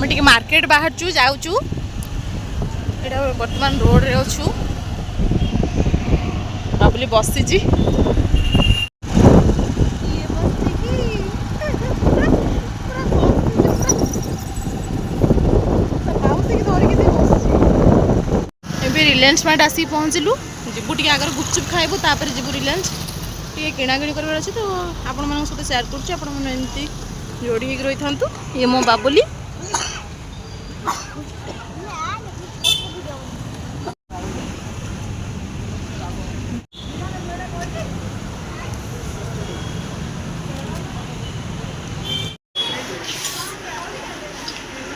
आम टे मार्केट बाहर जाऊँ बर्तमान रोड रे अच्छु बाबुली बसी रिलायंस मार्ट आसिक पहुँचलु जीवु टे आगर गुपचुप खाइबू तापर जीवु रिलायंस टे किणाकिणी कर तो आपण मान सहित सेयार करमती जोड़ी रही था ये मो बाबुली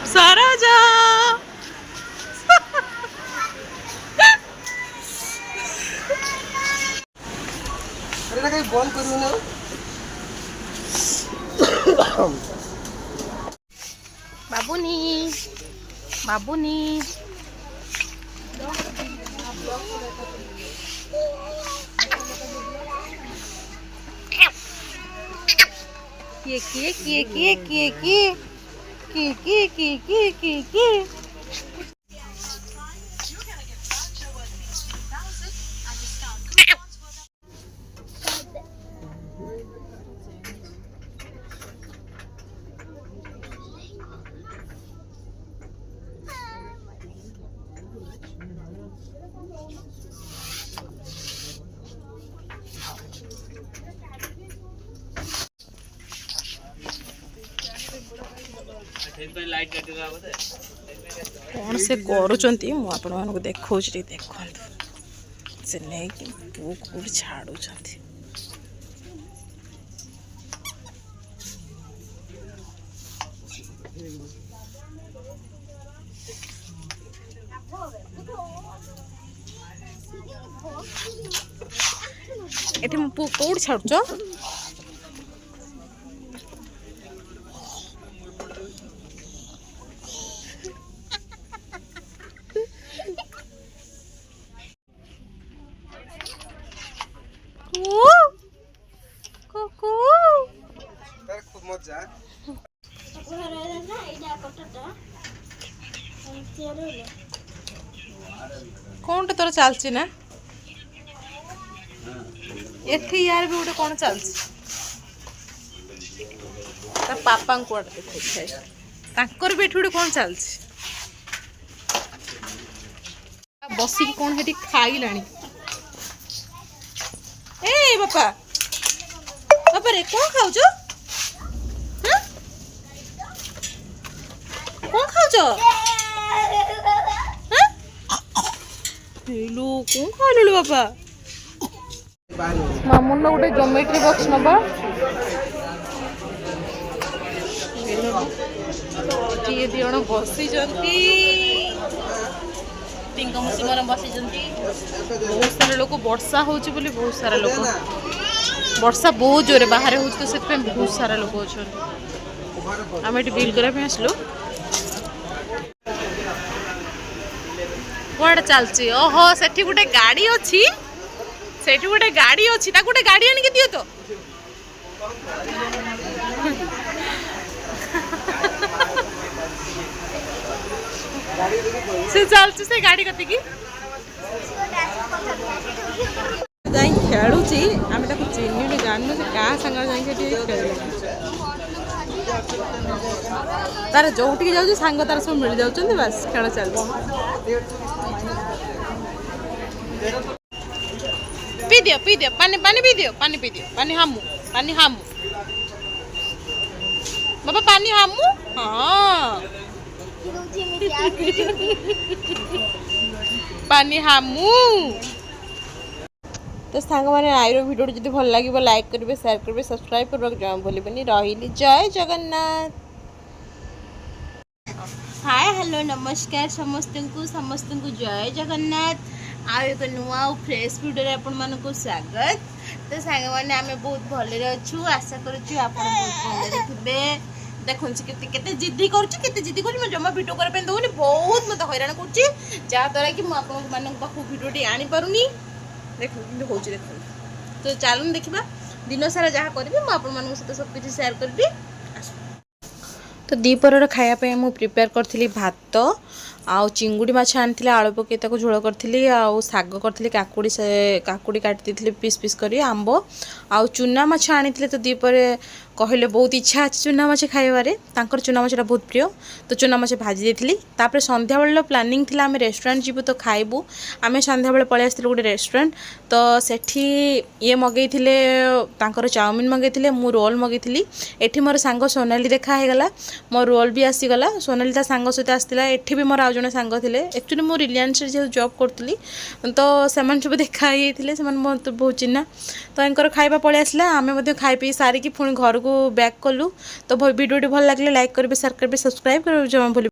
सारा जा बंद करू ना बाबुनी बाबुनी के कौन से करुँच मुझे देखा देखु से नहीं कि पुक कौट छाड़ू ये मो पुक कौट छाड़ुच कौन तोर चलची ना एठी यार भी गोटे कौन चलची पापा को देखो भी एठी कौन चलची बसिक कौन हेटी खाइला ए बापा बापा रे कौन खाऊच कौन खाऊच हेलो कौन खाइलु बापा मामुन गोटे ज्योमेट्री बॉक्स नबा ये दी जण बसी पिंक मुसीमर बसी बहुत सारा लोक वर्षा होची बोली बहुत सारा लोक वर्षा बहुत जोरे बाहर हो तो से बहुत सारा लोक अच्छा आम ये बिल करने आसलु कौन चलची ओहो से गोटे गाड़ी अच्छी से गोटे गाड़ी अच्छी गोटे गाड़ी आनिक दियो तो से चलची से गाड़ी कति की जाई खेलुची आमे ताको चिन्नी जाननु से का संग जाई तार जोटी जाऊ सांग तार सब मिल जाउछन बस खेल चलची पी दियो पानी पानी पी दियो पानी हामू बाबा पानी हामू हाँ पानी हामू तो सांग मैंने आईर वीडियो जो भल लगे लाइक करेंगे शेयर करेंगे सब्सक्राइब करने जमा भूलें रही जय जगन्नाथ हाय हेलो नमस्कार समस्त को जय जगन्नाथ आ एक नुआ और फ्रेश वीडियो आपण मानक स्वागत तो सांग मैंने आम बहुत भले अच्छु आशा करुँ आप बहुत भले थे देखो केते जिद्दी कर जमा भिड करने दौनी बहुत मत हैरान करा कि मुझे भिडियोटी आनी पारुनी देखो हूँ देखो तो चलून देखा दिन सारा जहाँ करी मुझे सहित सब किसी सेयार करी तो दीपर खायापी मु प्रिपेयर करी भात आउ चिंगुड़ी माछ आनी आलू पकई झोल करी आउ शाग करी काकुड़ी काकुड़ी काटी दी पीस पीस कर आंब आउ चूना माछ आनी तो दीपर कहले बहुत इच्छा अच्छे चूना माछ खाइबार तांकर चूना माछटा बहुत प्रिय तो चूना माछ भाजी देती तापर संध्या बेल प्लानिंग थिला आम रेस्टोरेंट जीवु तो खाइबू आम संध्या बेल पलि आसलु गोटे रेस्टोरेंट तो सेठी ये मगई तांकर चाउमिन मगई मु रोल मगई एठी मोर सांग सोनाली देखा गला मो रोल भी आसीगला सोनाली ता सांग सहित आसला एठी भी मोर आउ जने सांग थिले एक्चुअली मो रिलायंस रे जे जॉब करतली तो सेमान सब देखा हिथिले सेमान बहुत बहुत चिन्हा तो एंकर खाइबा पलि आसला आमे मध्ये खाइ पी सारी की पुणी घर को बैक कलु तो वीडियो भल लगे लाइक करेंगे शेयर करेंगे सब्सक्राइब करेंगे जमा भूल